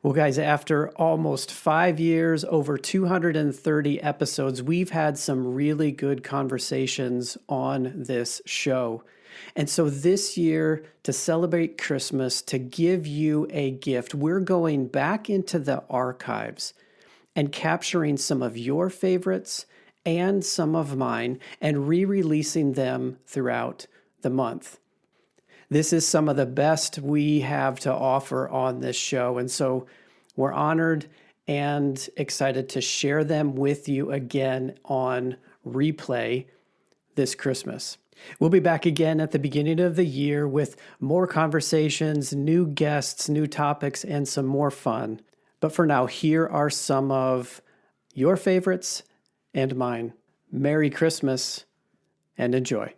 Well, guys, after almost 5 years, over 230 episodes, we've had some really good conversations on this show. And so this year, to celebrate Christmas, to give you a gift, we're going back into the archives and capturing some of your favorites and some of mine and re-releasing them throughout the month. This is some of the best we have to offer on this show. And so we're honored and excited to share them with you again on replay this Christmas. We'll be back again at the beginning of the year with more conversations, new guests, new topics, and some more fun. But for now, here are some of your favorites and mine. Merry Christmas and enjoy.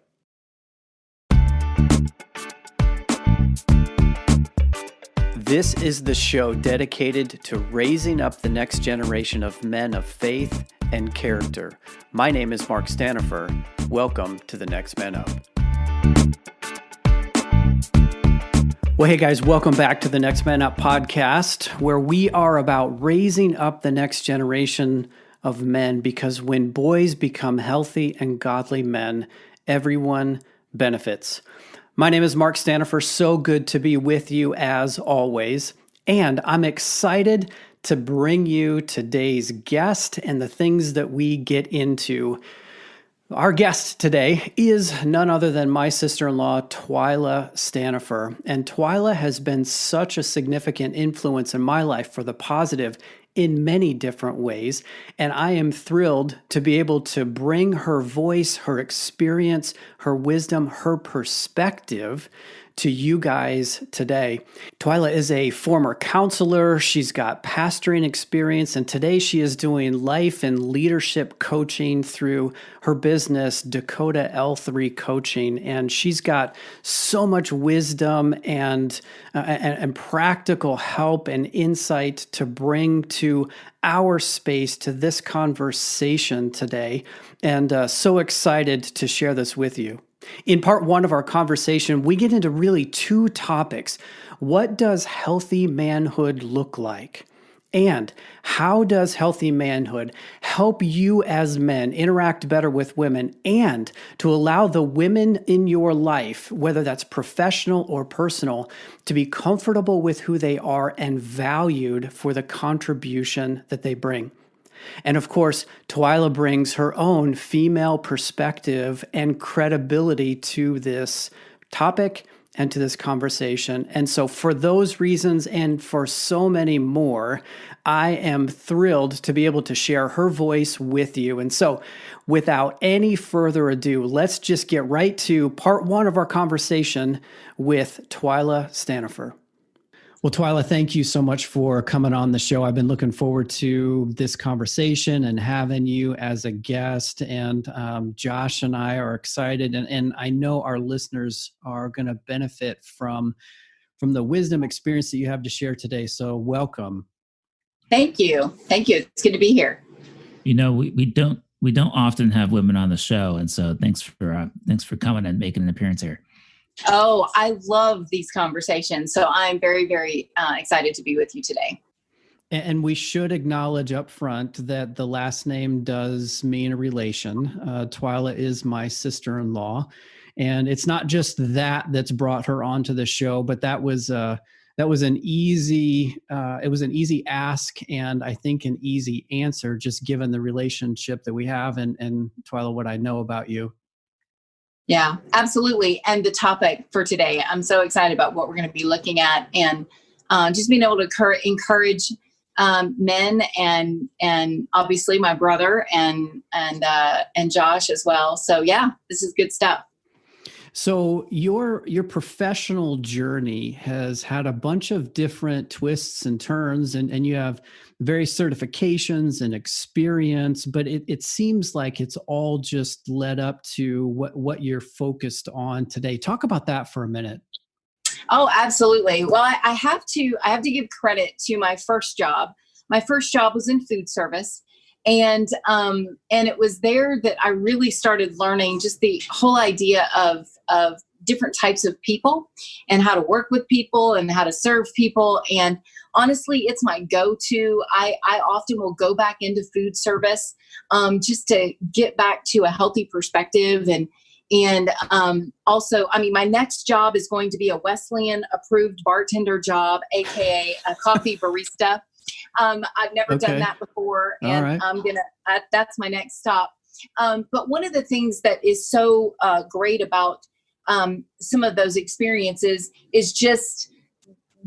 This is the show dedicated to raising up the next generation of men of faith and character. My name is Mark Stanifer. Welcome to the Next Man Up. Well, hey guys, welcome back to the Next Man Up podcast, where we are about raising up the next generation of men, because when boys become healthy and godly men, everyone benefits. My name is Mark Stanifer. So good to be with you as always. And I'm excited to bring you today's guest and the things that we get into. Our guest today is none other than my sister-in-law, Twyla Stanifer. And Twyla has been such a significant influence in my life for the positive in many different ways. And I am thrilled to be able to bring her voice, her experience, her wisdom, her perspective to you guys today. Twyla is a former counselor. She's got pastoring experience, and today she is doing life and leadership coaching through her business, Dakota L3 Coaching. And she's got so much wisdom and practical help and insight to bring to our space, to this conversation today. And so excited to share this with you. In part one of our conversation, we get into really two topics. What does healthy manhood look like? And how does healthy manhood help you as men interact better with women and to allow the women in your life, whether that's professional or personal, to be comfortable with who they are and valued for the contribution that they bring? And of course, Twyla brings her own female perspective and credibility to this topic and to this conversation. And so for those reasons and for so many more, I am thrilled to be able to share her voice with you. And so without any further ado, let's just get right to part one of our conversation with Twyla Stanifer. Well, Twyla, thank you so much for coming on the show. I've been looking forward to this conversation and having you as a guest. And Josh and I are excited. And I know our listeners are going to benefit from the wisdom experience that you have to share today. So welcome. Thank you. Thank you. It's good to be here. You know, we don't often have women on the show. And so thanks for coming and making an appearance here. Oh, I love these conversations. So I'm very, very excited to be with you today. And we should acknowledge up front that the last name does mean a relation. Twyla is my sister-in-law. And it's not just that's brought her onto the show, but that was an easy ask, and I think an easy answer, just given the relationship that we have and Twyla, what I know about you. Yeah, absolutely. And the topic for today, I'm so excited about what we're going to be looking at, and just being able to encourage men and obviously my brother and Josh as well. So yeah, this is good stuff. So your professional journey has had a bunch of different twists and turns, and you have various certifications and experience, but it seems like it's all just led up to what you're focused on today. Talk about that for a minute. Oh, absolutely. Well, I have to give credit to my first job. My first job was in food service. And it was there that I really started learning just the whole idea of different types of people and how to work with people and how to serve people and honestly, it's my go-to. I often will go back into food service just to get back to a healthy perspective. And also, I mean, my next job is going to be a Wesleyan approved bartender job, AKA a coffee barista. I've never done that before, and that's my next stop. But one of the things that is so great about some of those experiences is just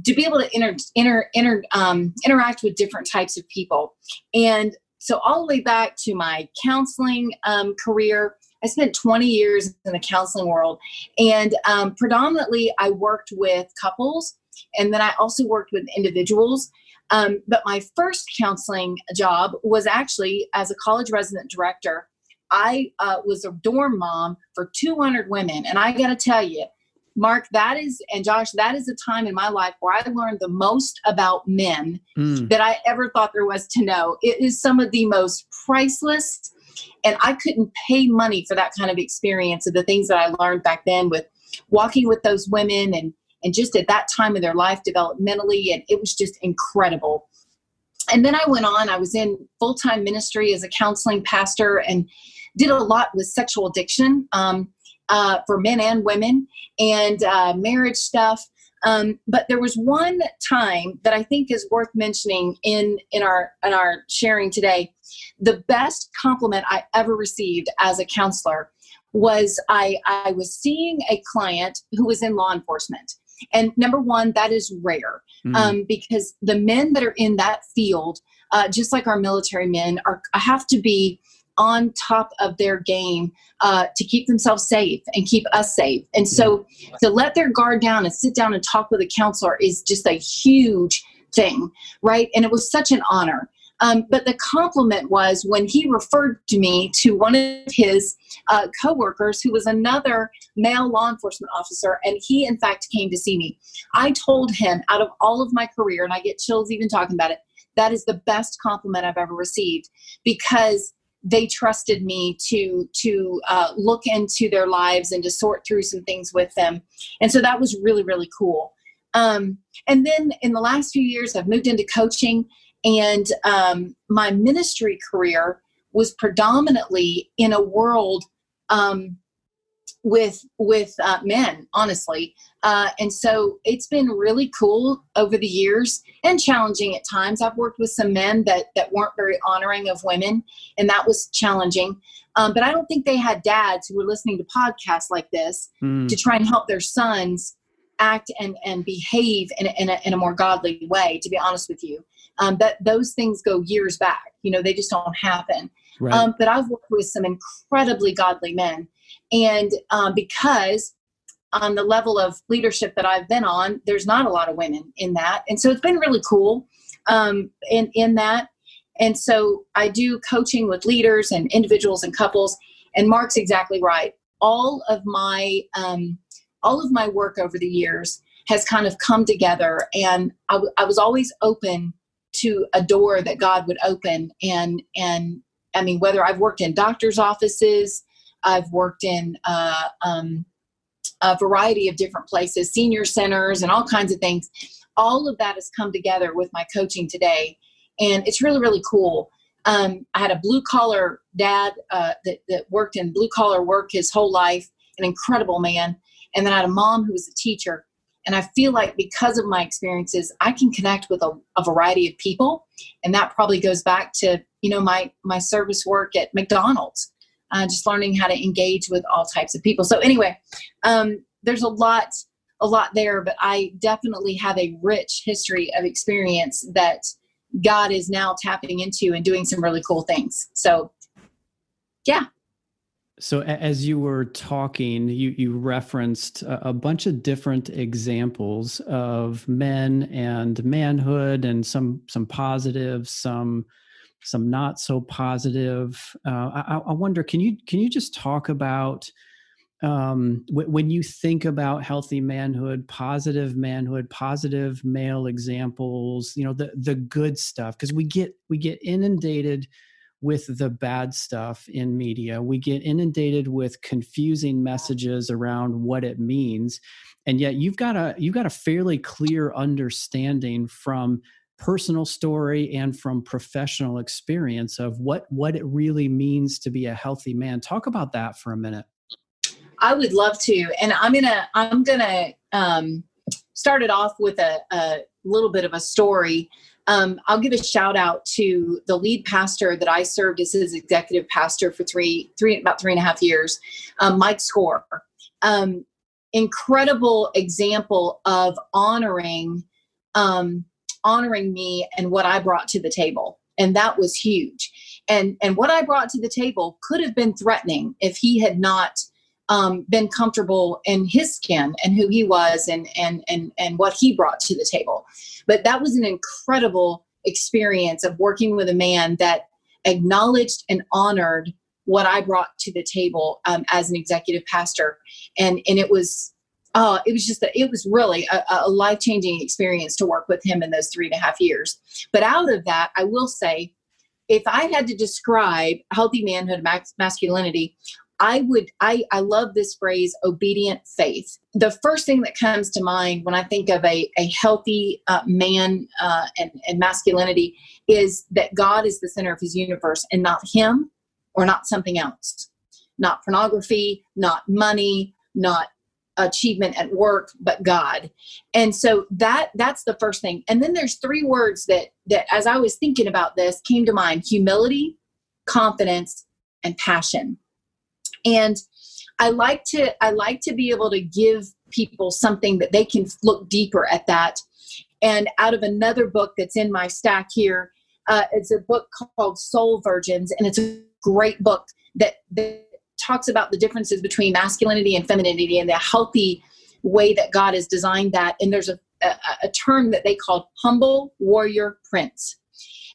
to be able to interact with different types of people. And so all the way back to my counseling career, I spent 20 years in the counseling world, and predominantly I worked with couples, and then I also worked with individuals. But my first counseling job was actually as a college resident director. I was a dorm mom for 200 women. And I got to tell you, Mark, and Josh, that is a time in my life where I learned the most about men that I ever thought there was to know. It is some of the most priceless, and I couldn't pay money for that kind of experience of the things that I learned back then with walking with those women and just at that time of their life developmentally. And it was just incredible. And then I went on, I was in full-time ministry as a counseling pastor and did a lot with sexual addiction for men and women and marriage stuff. But there was one time that I think is worth mentioning in our sharing today. The best compliment I ever received as a counselor was I was seeing a client who was in law enforcement. And number one, that is rare because the men that are in that field, just like our military men, have to be on top of their game to keep themselves safe and keep us safe. And so to let their guard down and sit down and talk with a counselor is just a huge thing, right? And it was such an honor. But the compliment was when he referred to me to one of his coworkers who was another male law enforcement officer, and he, in fact, came to see me. I told him, out of all of my career, and I get chills even talking about it, that is the best compliment I've ever received, because they trusted me to look into their lives and to sort through some things with them. And so that was really, really cool. And then in the last few years, I've moved into coaching. And my ministry career was predominantly in a world with men, honestly. And so it's been really cool over the years and challenging at times. I've worked with some men that weren't very honoring of women, and that was challenging. But I don't think they had dads who were listening to podcasts like this to try and help their sons act and behave in a more godly way, to be honest with you. That those things go years back, they just don't happen. Right. But I've worked with some incredibly godly men. And because on the level of leadership that I've been on, there's not a lot of women in that. And so it's been really cool in that. And so I do coaching with leaders and individuals and couples. And Mark's exactly right. All of my work over the years has kind of come together. And I was always open to a door that God would open. And I mean, whether I've worked in doctor's offices, I've worked in a variety of different places, senior centers and all kinds of things. All of that has come together with my coaching today. And it's really, really cool. I had a blue collar dad that worked in blue collar work his whole life, an incredible man. And then I had a mom who was a teacher. And I feel like because of my experiences, I can connect with a variety of people. And that probably goes back to, my service work at McDonald's, just learning how to engage with all types of people. So anyway, there's a lot there, but I definitely have a rich history of experience that God is now tapping into and doing some really cool things. So, yeah. So as you were talking, you referenced a bunch of different examples of men and manhood, and some positive, some not so positive. I wonder, can you just talk about when you think about healthy manhood, positive male examples, the good stuff, because we get inundated with the bad stuff in media. We get inundated with confusing messages around what it means. And yet you've got a fairly clear understanding from personal story and from professional experience of what it really means to be a healthy man. Talk about that for a minute. I would love to. And I'm gonna start it off with a little bit of a story. I'll give a shout out to the lead pastor that I served as his executive pastor for about 3.5 years, Mike Score. Incredible example of honoring me and what I brought to the table. And that was huge. And what I brought to the table could have been threatening if he had not been comfortable in his skin and who he was and what he brought to the table. But that was an incredible experience of working with a man that acknowledged and honored what I brought to the table as an executive pastor. And it was really a life-changing experience to work with him in those 3.5 years. But out of that, I will say, if I had to describe healthy manhood, masculinity, I love this phrase, obedient faith. The first thing that comes to mind when I think of a healthy man and masculinity is that God is the center of his universe and not him or not something else. Not pornography, not money, not achievement at work, but God. And so that's the first thing. And then there's 3 words that as I was thinking about this came to mind: humility, confidence, and passion. And I like to be able to give people something that they can look deeper at that. And out of another book that's in my stack here, it's a book called Soul Virgins, and it's a great book that talks about the differences between masculinity and femininity and the healthy way that God has designed that. And there's a term that they call humble warrior prince.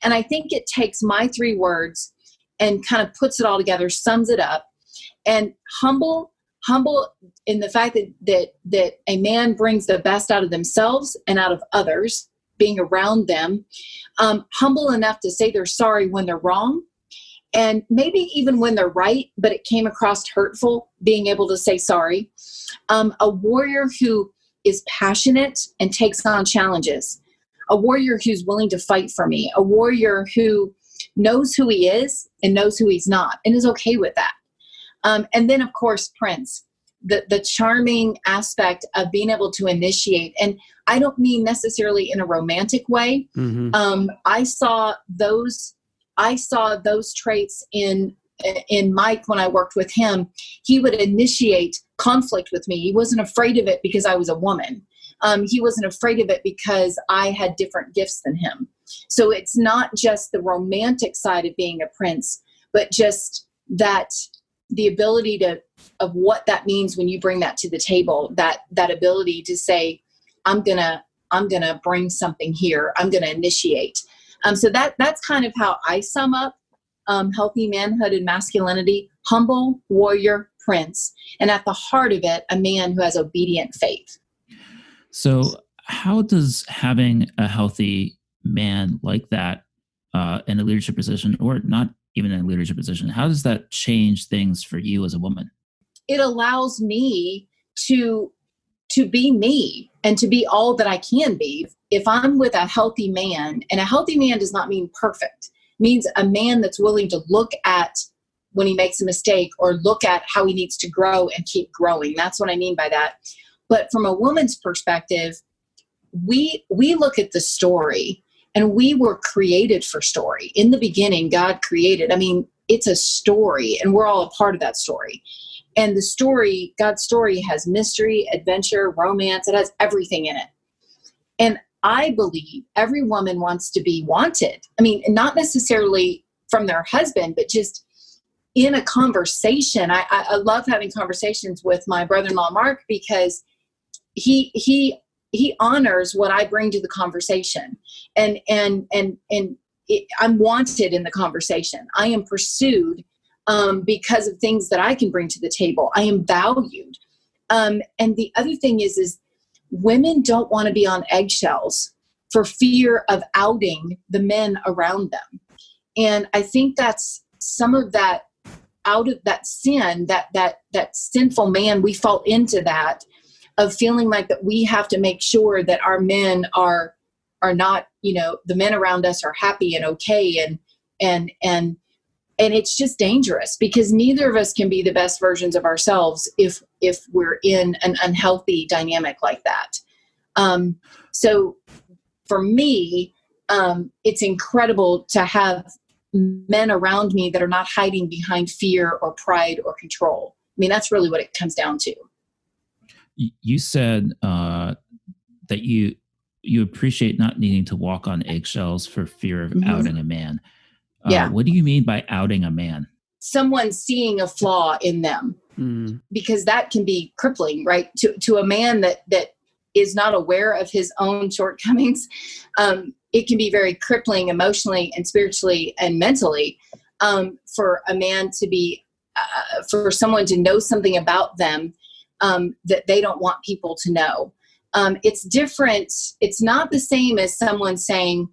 And I think it takes my 3 words and kind of puts it all together, sums it up. And humble in the fact that a man brings the best out of themselves and out of others, being around them, humble enough to say they're sorry when they're wrong, and maybe even when they're right, but it came across hurtful, being able to say sorry. A warrior who is passionate and takes on challenges. A warrior who's willing to fight for me. A warrior who knows who he is and knows who he's not and is okay with that. And then, of course, Prince, the charming aspect of being able to initiate. And I don't mean necessarily in a romantic way. Mm-hmm. I saw those traits in Mike when I worked with him. He would initiate conflict with me. He wasn't afraid of it because I was a woman. He wasn't afraid of it because I had different gifts than him. So it's not just the romantic side of being a prince, but just that the ability of what that means when you bring that to the table, that ability to say, I'm gonna bring something here. I'm gonna initiate. So that's kind of how I sum up healthy manhood and masculinity: humble warrior prince, and at the heart of it, a man who has obedient faith. So how does having a healthy man like that in a leadership position, or not even in a leadership position, how does that change things for you as a woman? It allows me to be me and to be all that I can be. If I'm with a healthy man, and a healthy man does not mean perfect, it means a man that's willing to look at when he makes a mistake or look at how he needs to grow and keep growing. That's what I mean by that. But from a woman's perspective, we look at the story, and we were created for story. In the beginning, God created. I mean, it's a story, and we're all a part of that story. And the story, God's story, has mystery, adventure, romance. It has everything in it. And I believe every woman wants to be wanted. I mean, not necessarily from their husband, but just in a conversation. I love having conversations with my brother-in-law, Mark, because he honors what I bring to the conversation. And I'm wanted in the conversation. I am pursued because of things that I can bring to the table. I am valued. And the other thing is women don't want to be on eggshells for fear of outing the men around them. And I think that's some of that, out of that sin, that sinful man, we fall into that of feeling like that we have to make sure that our men are not, the men around us are happy and okay. And it's just dangerous, because neither of us can be the best versions of ourselves if we're in an unhealthy dynamic like that. So for me, it's incredible to have men around me that are not hiding behind fear or pride or control. I mean, that's really what it comes down to. You said that you appreciate not needing to walk on eggshells for fear of outing a man. Yeah. What do you mean by outing a man? Someone seeing a flaw in them, because that can be crippling, right? To a man that is not aware of his own shortcomings. It can be very crippling emotionally and spiritually and mentally, for a man to be, for someone to know something about them that they don't want people to know. It's different. It's not the same as someone saying,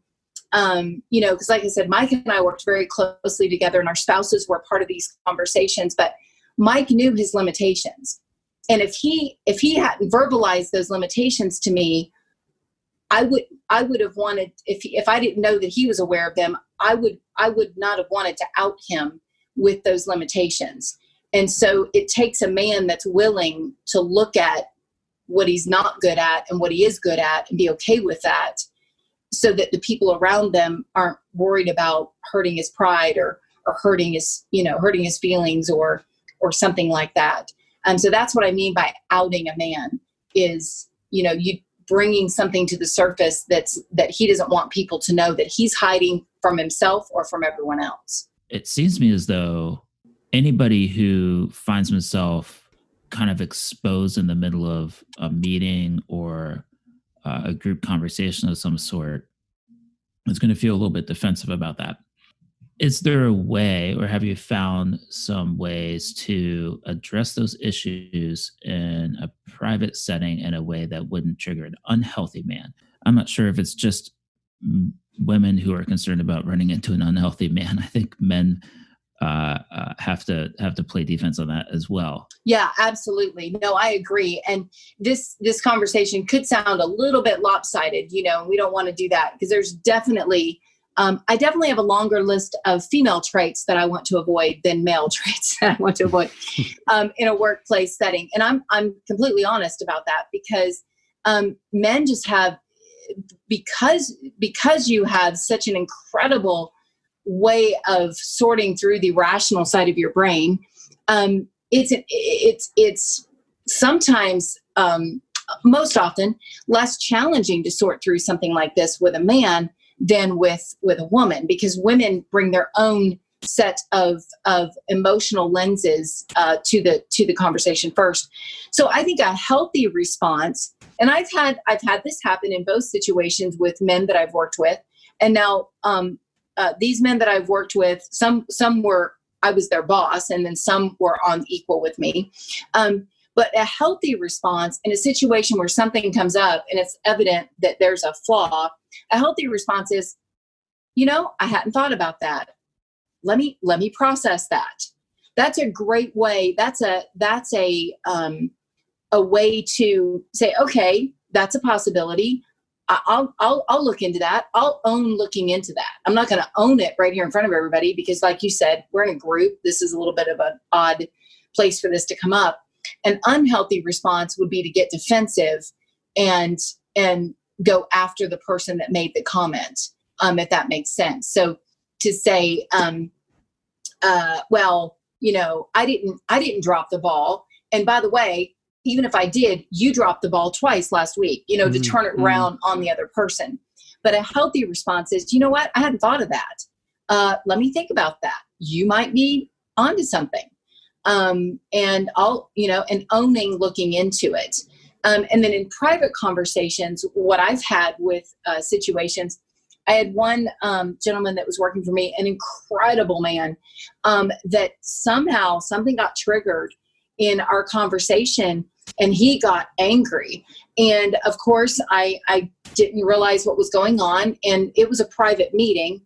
because like I said, Mike and I worked very closely together, and our spouses were part of these conversations, but Mike knew his limitations. And if he hadn't verbalized those limitations to me, I would have wanted, if I didn't know that he was aware of them, I would not have wanted to out him with those limitations. And so it takes a man that's willing to look at what he's not good at and what he is good at and be okay with that, so that the people around them aren't worried about hurting his pride or hurting his feelings or something like that. So that's what I mean by outing a man is, you bringing something to the surface that he doesn't want people to know that he's hiding from himself or from everyone else. It seems to me as though anybody who finds himself kind of exposed in the middle of a meeting or a group conversation of some sort is going to feel a little bit defensive about that. Is there a way, or have you found some ways to address those issues in a private setting in a way that wouldn't trigger an unhealthy man? I'm not sure if it's just women who are concerned about running into an unhealthy man. I think men have to play defense on that as well. Yeah, absolutely. No, I agree. And this conversation could sound a little bit lopsided, and we don't want to do that, because there's definitely, I definitely have a longer list of female traits that I want to avoid than male traits that I want to avoid in a workplace setting. And I'm completely honest about that, because men just have, because you have such an incredible way of sorting through the rational side of your brain. It's sometimes, most often, less challenging to sort through something like this with a man than with a woman, because women bring their own set of emotional lenses to the conversation first. So I think a healthy response, and I've had this happen in both situations with men that I've worked with, and now these men that I've worked with, some were, I was their boss, and then some were on equal with me. But a healthy response in a situation where something comes up and it's evident that there's a flaw, a healthy response is, I hadn't thought about that. Let me process that. That's a great way. That's a way to say, okay, that's a possibility. I'll look into that. I'll own looking into that. I'm not going to own it right here in front of everybody, because like you said, we're in a group. This is a little bit of an odd place for this to come up. An unhealthy response would be to get defensive and go after the person that made the comment, if that makes sense. So to say, well, I didn't drop the ball. And by the way, even if I did, you dropped the ball twice last week, to turn it around on the other person. But a healthy response is, you know what? I hadn't thought of that. Let me think about that. You might be onto something. And and owning, looking into it. And then in private conversations, what I've had with situations, I had one gentleman that was working for me, an incredible man, that somehow something got triggered in our conversation and he got angry. And of course, I didn't realize what was going on, and it was a private meeting.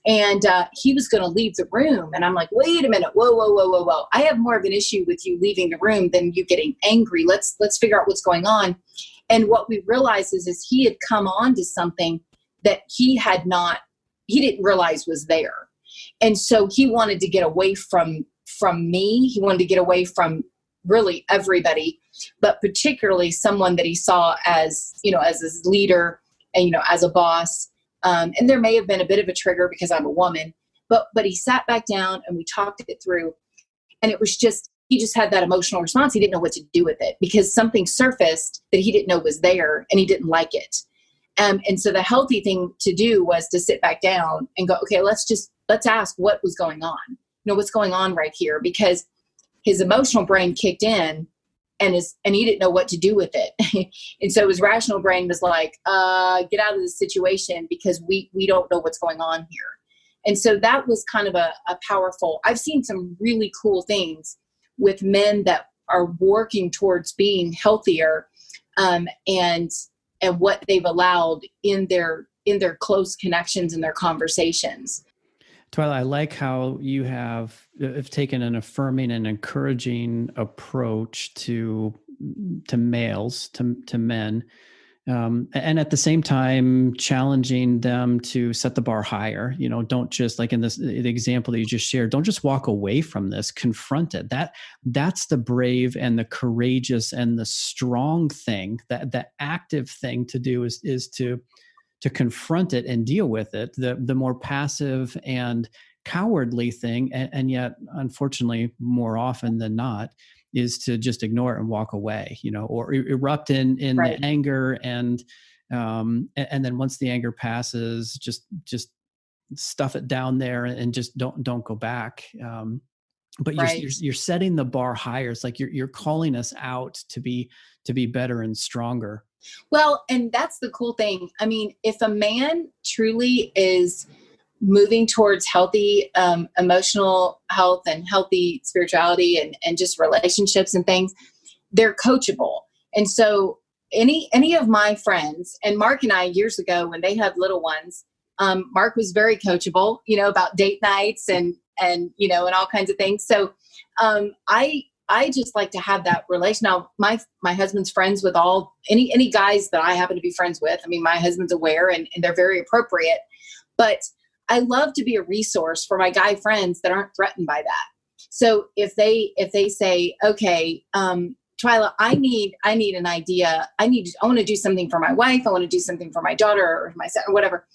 And he was going to leave the room. And I'm like, wait a minute. Whoa, whoa, whoa, whoa, whoa. I have more of an issue with you leaving the room than you getting angry. Let's figure out what's going on. And what we realized is he had come on to something that he didn't realize was there. And so he wanted to get away from me. He wanted to get away from really everybody, but particularly someone that he saw as his leader and, as a boss. And there may have been a bit of a trigger because I'm a woman, but he sat back down and we talked it through. And it was he just had that emotional response. He didn't know what to do with it because something surfaced that he didn't know was there and he didn't like it. And so the healthy thing to do was to sit back down and go, okay, let's ask what was going on. What's going on right here? Because his emotional brain kicked in and he didn't know what to do with it. And so his rational brain was like, get out of this situation because we don't know what's going on here. And so that was kind of a powerful, I've seen some really cool things with men that are working towards being healthier, and what they've allowed in their close connections and their conversations. Twyla, I like how you have taken an affirming and encouraging approach to males, to men, and at the same time challenging them to set the bar higher. Don't just, like in the example that you just shared, don't just walk away from this, confront it. That's the brave and the courageous and the strong thing. That the active thing to do is to confront it and deal with it. The more passive and cowardly thing, and yet unfortunately more often than not, is to just ignore it and walk away, or erupt in Right. the anger, and then once the anger passes, just stuff it down there and just don't go back. But Right. you're setting the bar higher. It's like you're calling us out to be better and stronger. Well, and that's the cool thing. I mean, if a man truly is moving towards healthy emotional health and healthy spirituality and just relationships and things, they're coachable. And so any of my friends, and Mark and I years ago when they had little ones, Mark was very coachable, about date nights and all kinds of things. So I just like to have that relation. Now, my husband's friends with any guys that I happen to be friends with. I mean, my husband's aware and they're very appropriate, but I love to be a resource for my guy friends that aren't threatened by that. So if they say, okay, Twyla, I need an idea. I want to do something for my wife. I want to do something for my daughter or my son or whatever.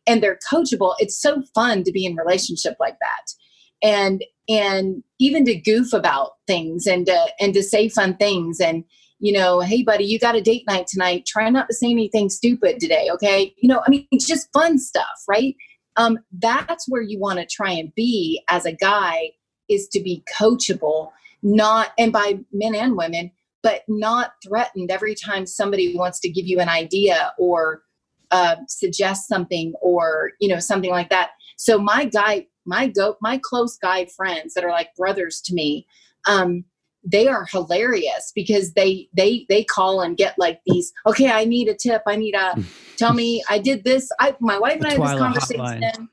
And they're coachable. It's so fun to be in a relationship like that. And even to goof about things and to say fun things and, hey buddy, you got a date night tonight. Try not to say anything stupid today. Okay. It's just fun stuff, right? That's where you want to try and be as a guy, is to be coachable, and by men and women, but not threatened every time somebody wants to give you an idea or suggest something or, something like that. So my close guy friends that are like brothers to me, they are hilarious because they call and get like these, okay, I need a tip. I need tell me I did this. My wife and I had this conversation. Hotline.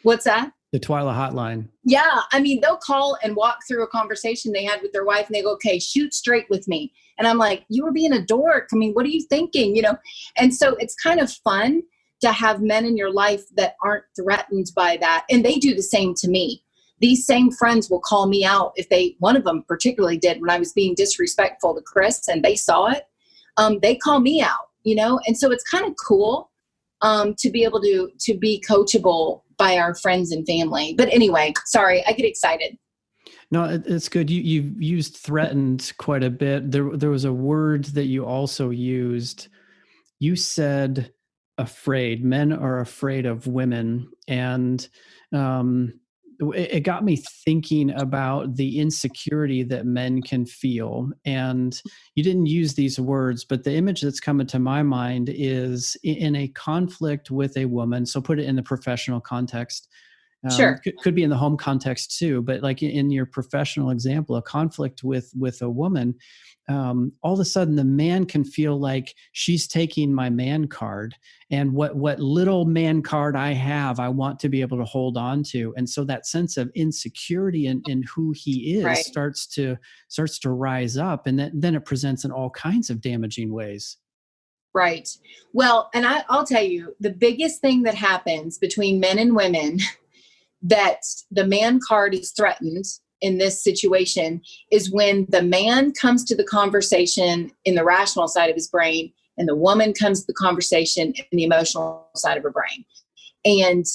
What's that? The Twyla hotline. Yeah. I mean, they'll call and walk through a conversation they had with their wife and they go, okay, shoot straight with me. And I'm like, you were being a dork. I mean, what are you thinking? And so it's kind of fun to have men in your life that aren't threatened by that. And they do the same to me. These same friends will call me out one of them particularly did when I was being disrespectful to Chris and they saw it. They call me out, and so it's kind of cool to be able to be coachable by our friends and family. But anyway, sorry, I get excited. No, it's good. You've used threatened quite a bit. There was a word that you also used. You said afraid. Men are afraid of women. And it got me thinking about the insecurity that men can feel. And you didn't use these words, but the image that's coming to my mind is in a conflict with a woman. So put it in the professional context. Sure. Could be in the home context too, but like in your professional example, a conflict with a woman, all of a sudden the man can feel like she's taking my man card, and what little man card I have, I want to be able to hold on to. And so that sense of insecurity in who he is Right. starts to rise up, and then it presents in all kinds of damaging ways. Right. Well, and I'll tell you, the biggest thing that happens between men and women that the man card is threatened in this situation is when the man comes to the conversation in the rational side of his brain and the woman comes to the conversation in the emotional side of her brain. And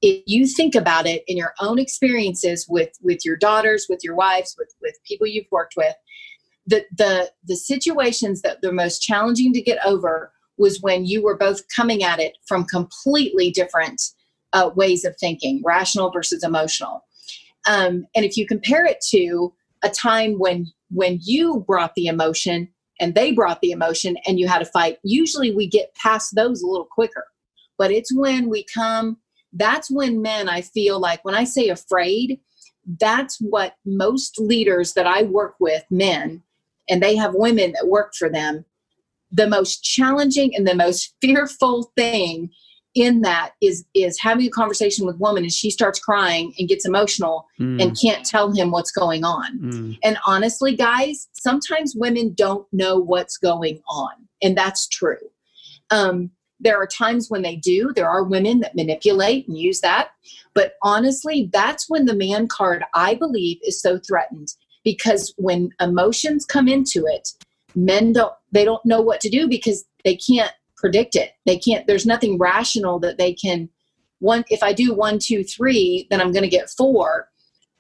if you think about it in your own experiences with your daughters, with your wives, with people you've worked with, the situations that they're most challenging to get over was when you were both coming at it from completely different ways of thinking, rational versus emotional. And if you compare it to a time when you brought the emotion and they brought the emotion and you had a fight, usually we get past those a little quicker. But it's when that's when men, I feel like, when I say afraid, that's what most leaders that I work with, men, and they have women that work for them, the most challenging and the most fearful thing in that is having a conversation with a woman and she starts crying and gets emotional and can't tell him what's going on. And honestly, guys, sometimes women don't know what's going on. And that's true. There are times when they do. There are women that manipulate and use that. But honestly, that's when the man card, I believe, is so threatened. Because when emotions come into it, men don't know what to do because they can't predict it. There's nothing rational that they can, if I do 1, 2, 3, then I'm going to get 4.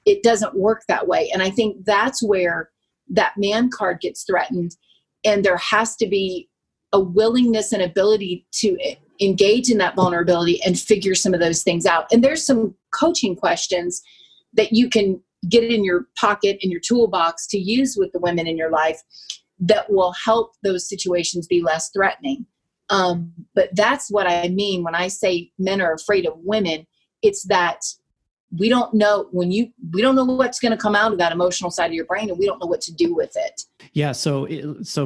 It doesn't work that way. And I think that's where that man card gets threatened. And there has to be a willingness and ability to engage in that vulnerability and figure some of those things out. And there's some coaching questions that you can get in your pocket, in your toolbox to use with the women in your life that will help those situations be less threatening. But that's what I mean when I say men are afraid of women. It's that we don't know we don't know what's going to come out of that emotional side of your brain, and we don't know what to do with it. Yeah. So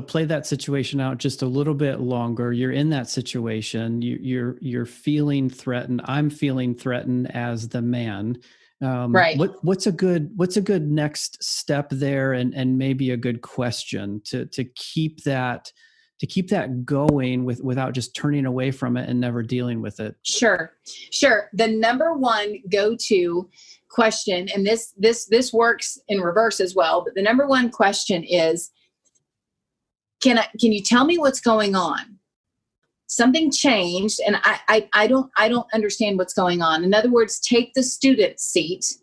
play that situation out just a little bit longer. You're in that situation. You're feeling threatened. I'm feeling threatened as the man. Right. What's a good next step there, and maybe a good question to keep that going without just turning away from it and never dealing with it? Sure. The number one go-to question, and this works in reverse as well, but the number one question is, can you tell me what's going on? Something changed and I don't understand what's going on. In other words, take the student seat,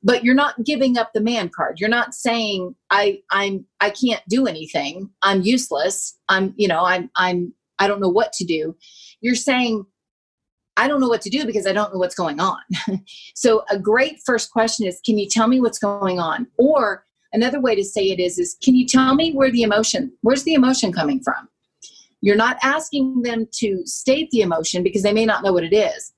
but you're not giving up the man card. You're not saying I can't do anything. I'm useless. I don't know what to do. You're saying I don't know what to do because I don't know what's going on. So a great first question is, can you tell me what's going on? Or another way to say it is can you tell me where's the emotion coming from? You're not asking them to state the emotion because they may not know what it is,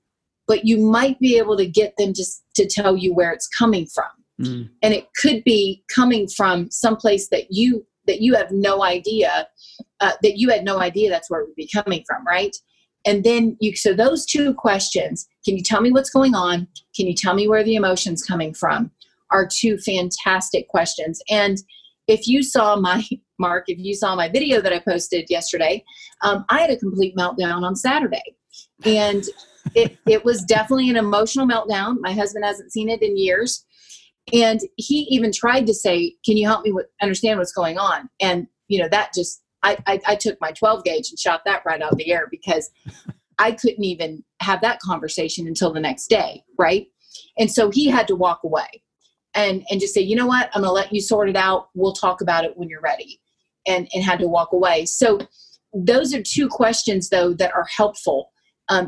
but you might be able to get them just to tell you where it's coming from. And it could be coming from someplace that you have no idea, that you had no idea that's where it would be coming from, right? And then so those two questions, can you tell me what's going on? Can you tell me where the emotion's coming from? Are two fantastic questions. And if you saw my video that I posted yesterday, I had a complete meltdown on Saturday. And it was definitely an emotional meltdown. My husband hasn't seen it in years. And he even tried to say, can you help me understand what's going on? And, that just, I took my 12 gauge and shot that right out of the air because I couldn't even have that conversation until the next day. Right. And so he had to walk away and just say, you know what, I'm going to let you sort it out. We'll talk about it when you're ready, and had to walk away. So those are two questions, though, that are helpful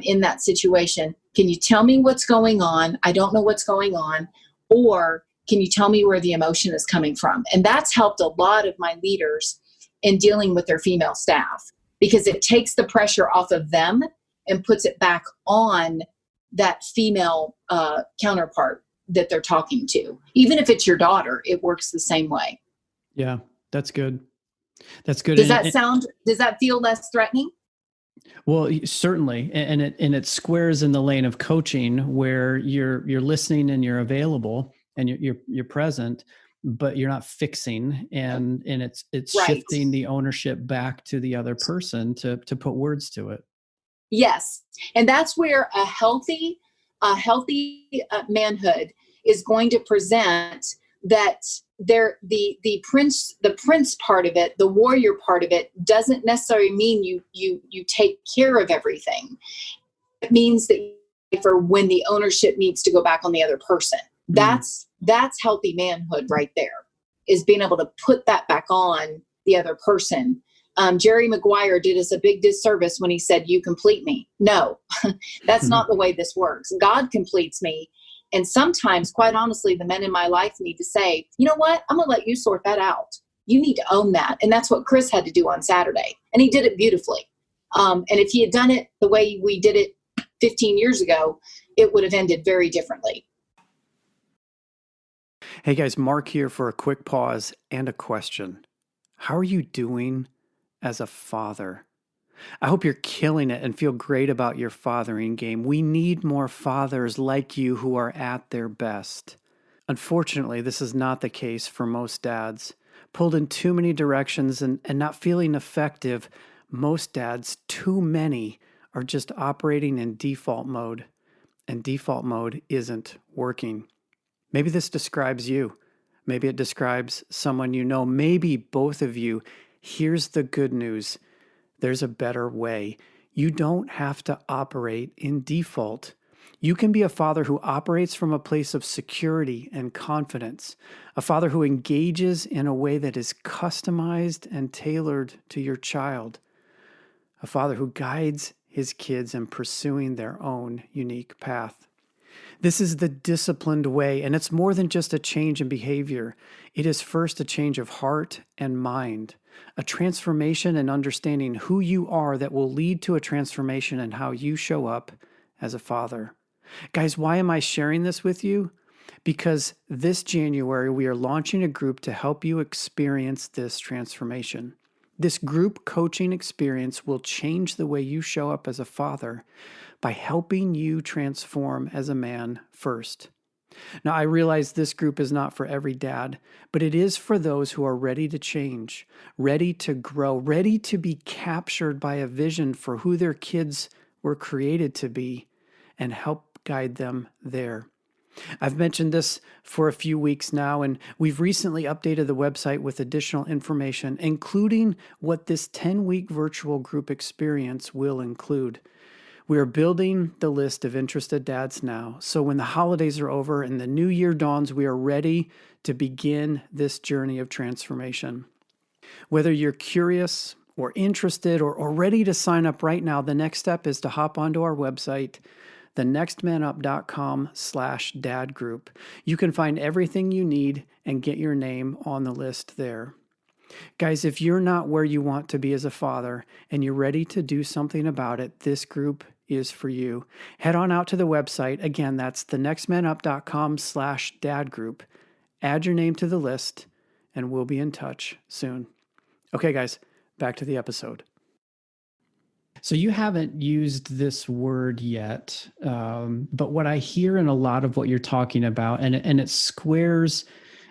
in that situation. Can you tell me what's going on? I don't know what's going on. Or can you tell me where the emotion is coming from? And that's helped a lot of my leaders in dealing with their female staff because it takes the pressure off of them and puts it back on that female counterpart that they're talking to. Even if it's your daughter, it works the same way. Yeah, that's good. That's good. Does that feel less threatening? Well, certainly, and it squares in the lane of coaching where you're listening and you're available and you're present, but you're not fixing, and it's Right. shifting the ownership back to the other person to put words to it. Yes, and that's where a healthy manhood is going to present that the prince part of it, the warrior part of it, doesn't necessarily mean you take care of everything. It means that for when the ownership needs to go back on the other person. That's healthy manhood right there, is being able to put that back on the other person. Jerry Maguire did us a big disservice when he said, "You complete me." No, that's not the way this works. God completes me. And sometimes, quite honestly, the men in my life need to say, "You know what? I'm going to let you sort that out. You need to own that." And that's what Chris had to do on Saturday. And he did it beautifully. And if he had done it the way we did it 15 years ago, it would have ended very differently. Hey guys, Mark here for a quick pause and a question. How are you doing as a father? I hope you're killing it and feel great about your fathering game. We need more fathers like you who are at their best. Unfortunately, this is not the case for most dads. Pulled in too many directions and not feeling effective, most dads, too many, are just operating in default mode. And default mode isn't working. Maybe this describes you. Maybe it describes someone you know. Maybe both of you. Here's the good news. There's a better way. You don't have to operate in default. You can be a father who operates from a place of security and confidence, a father who engages in a way that is customized and tailored to your child, a father who guides his kids in pursuing their own unique path. This is the disciplined way, and it's more than just a change in behavior. It is first a change of heart and mind, a transformation in understanding who you are that will lead to a transformation in how you show up as a father. Guys, why am I sharing this with you? Because this January, we are launching a group to help you experience this transformation. This group coaching experience will change the way you show up as a father by helping you transform as a man first. Now, I realize this group is not for every dad, but it is for those who are ready to change, ready to grow, ready to be captured by a vision for who their kids were created to be, and help guide them there. I've mentioned this for a few weeks now, and we've recently updated the website with additional information, including what this 10-week virtual group experience will include. We are building the list of interested dads now, so when the holidays are over and the new year dawns, we are ready to begin this journey of transformation. Whether you're curious or interested or ready to sign up right now, the next step is to hop onto our website, thenextmanup.com/dad group. You can find everything you need and get your name on the list there. Guys, if you're not where you want to be as a father and you're ready to do something about it, this group is for you. Head on out to the website. Again, that's thenextmanup.com/dad group. Add your name to the list and we'll be in touch soon. Okay, guys, back to the episode. So you haven't used this word yet, but what I hear in a lot of what you're talking about, and it squares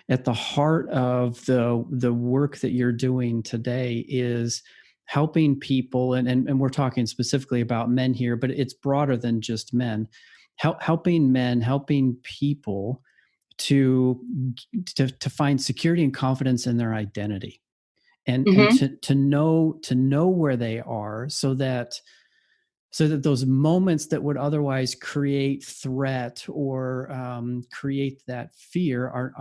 at the heart of the work that you're doing today, is helping people, and we're talking specifically about men here, but it's broader than just men. Helping men, helping people to find security and confidence in their identity. And to know where they are, so that those moments that would otherwise create threat or create that fear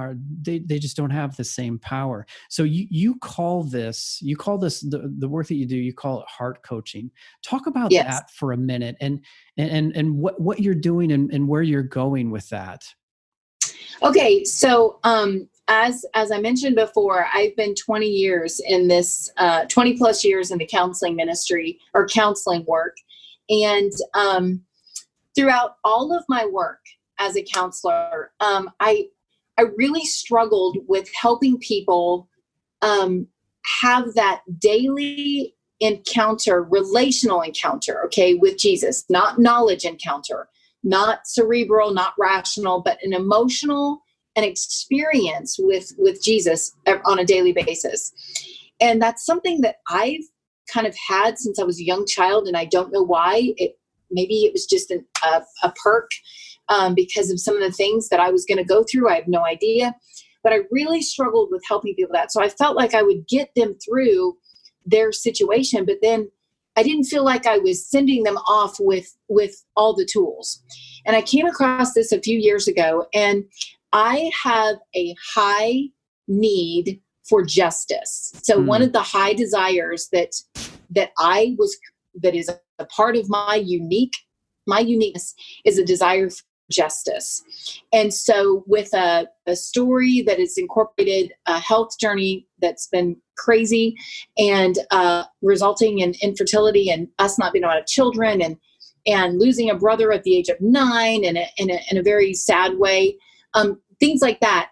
they just don't have the same power. So you call this the work that you do, you call it heart coaching. Talk about that for a minute, and what you're doing and where you're going with that. Okay, so as I mentioned before, I've been 20 years in this, 20 plus years in the counseling ministry or counseling work. And throughout all of my work as a counselor, I really struggled with helping people have that daily encounter, relational encounter, okay, with Jesus, not knowledge encounter, not cerebral, not rational, but an emotional and experience with Jesus on a daily basis. And that's something that I've kind of had since I was a young child, and I don't know why. Maybe it was just a perk because of some of the things that I was going to go through. I have no idea. But I really struggled with helping people that. So I felt like I would get them through their situation, but then I didn't feel like I was sending them off with all the tools. And I came across this a few years ago, and I have a high need for justice. So one of the high desires that is a part of my uniqueness is a desire for justice. And so with a story that is incorporated a health journey that's been crazy and resulting in infertility and us not being able to have children and losing a brother at the age of 9 in a very sad way, things like that.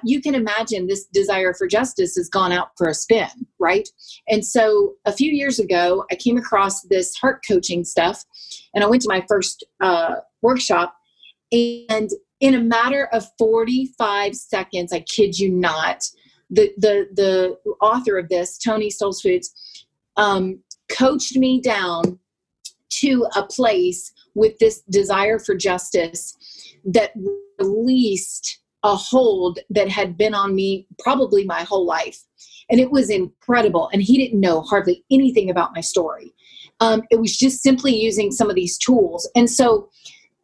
You can imagine this desire for justice has gone out for a spin, right? And so a few years ago, I came across this heart coaching stuff, and I went to my first workshop, and in a matter of 45 seconds, I kid you not, the author of this, Tony Stolzfoods, coached me down to a place with this desire for justice that released a hold that had been on me probably my whole life. And it was incredible. And he didn't know hardly anything about my story. It was just simply using some of these tools. And so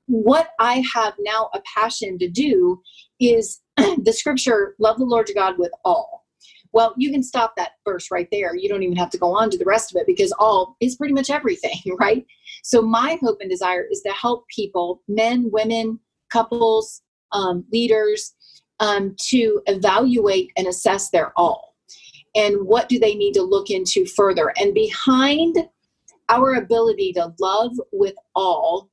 what I have now a passion to do is the scripture, love the Lord your God with all. Well, you can stop that verse right there. You don't even have to go on to the rest of it, because all is pretty much everything, right? So my hope and desire is to help people, men, women, couples, leaders, to evaluate and assess their all. And what do they need to look into further? And behind our ability to love with all,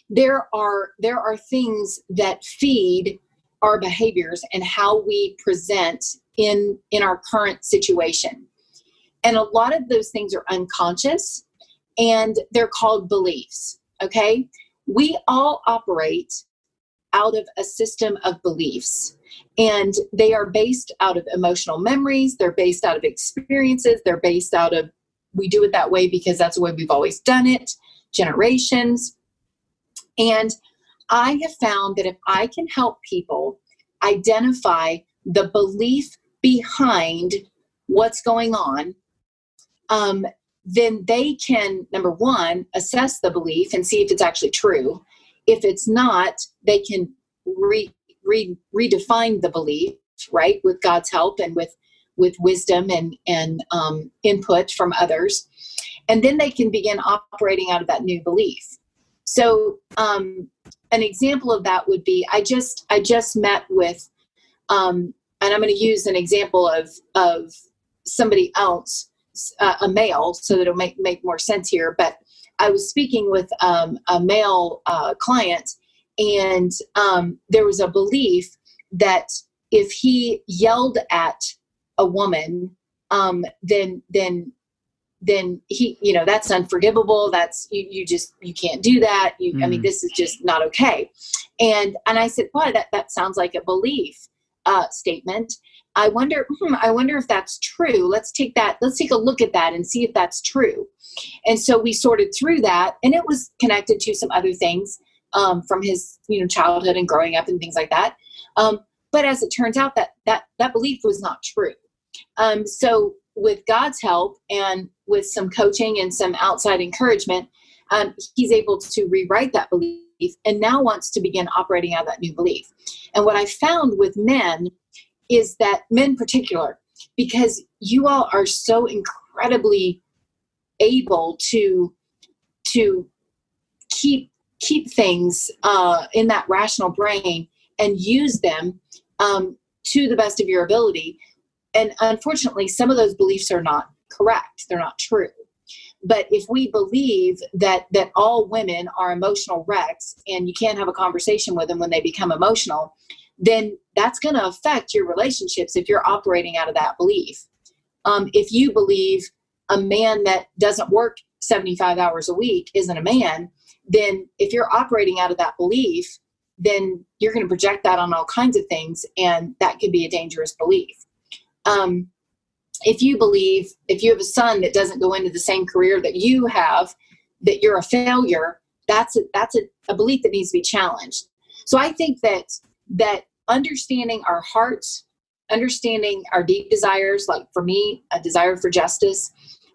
there are things that feed our behaviors and how we present in our current situation. And a lot of those things are unconscious, and they're called beliefs, okay? We all operate out of a system of beliefs, and they are based out of emotional memories. They're based out of experiences. They're based out of, we do it that way because that's the way we've always done it, generations. And I have found that if I can help people identify the belief behind what's going on, then they can, number one, assess the belief and see if it's actually true. If it's not, they can redefine the belief, right, with God's help and with wisdom and input from others. And then they can begin operating out of that new belief. So an example of that would be, I just met with, and I'm going to use an example of somebody else, a male, so that it'll make more sense here. But I was speaking with a male client, and there was a belief that if he yelled at a woman, then he, that's unforgivable. That's you can't do that. I mean, this is just not okay. And I said, boy, that sounds like a belief statement. I wonder if that's true. Let's take a look at that and see if that's true. And so we sorted through that, and it was connected to some other things from his, childhood and growing up and things like that. But as it turns out, that belief was not true. So with God's help and with some coaching and some outside encouragement, he's able to rewrite that belief and now wants to begin operating out of that new belief. And what I found with men is that, men in particular, because you all are so incredibly able to keep things in that rational brain and use them to the best of your ability. And unfortunately, some of those beliefs are not correct. They're not true. But if we believe that all women are emotional wrecks and you can't have a conversation with them when they become emotional, then that's going to affect your relationships if you're operating out of that belief. If you believe a man that doesn't work 75 hours a week isn't a man, then if you're operating out of that belief, then you're going to project that on all kinds of things, and that could be a dangerous belief. If you have a son that doesn't go into the same career that you have, that you're a failure, that's a belief that needs to be challenged. So I think that understanding our hearts, understanding our deep desires, like for me, a desire for justice,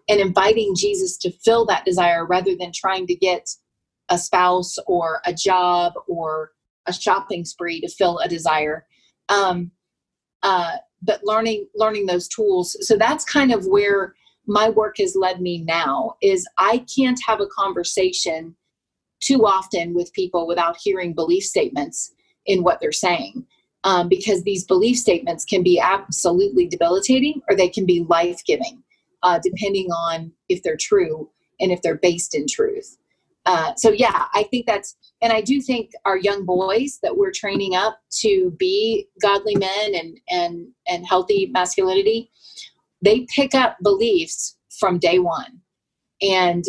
and inviting Jesus to fill that desire rather than trying to get a spouse or a job or a shopping spree to fill a desire. But learning those tools. So that's kind of where my work has led me now, is I can't have a conversation too often with people without hearing belief statements in what they're saying. Because these belief statements can be absolutely debilitating or they can be life-giving, depending on if they're true and if they're based in truth. So yeah, I think and I do think our young boys that we're training up to be godly men and healthy masculinity, they pick up beliefs from day one. And,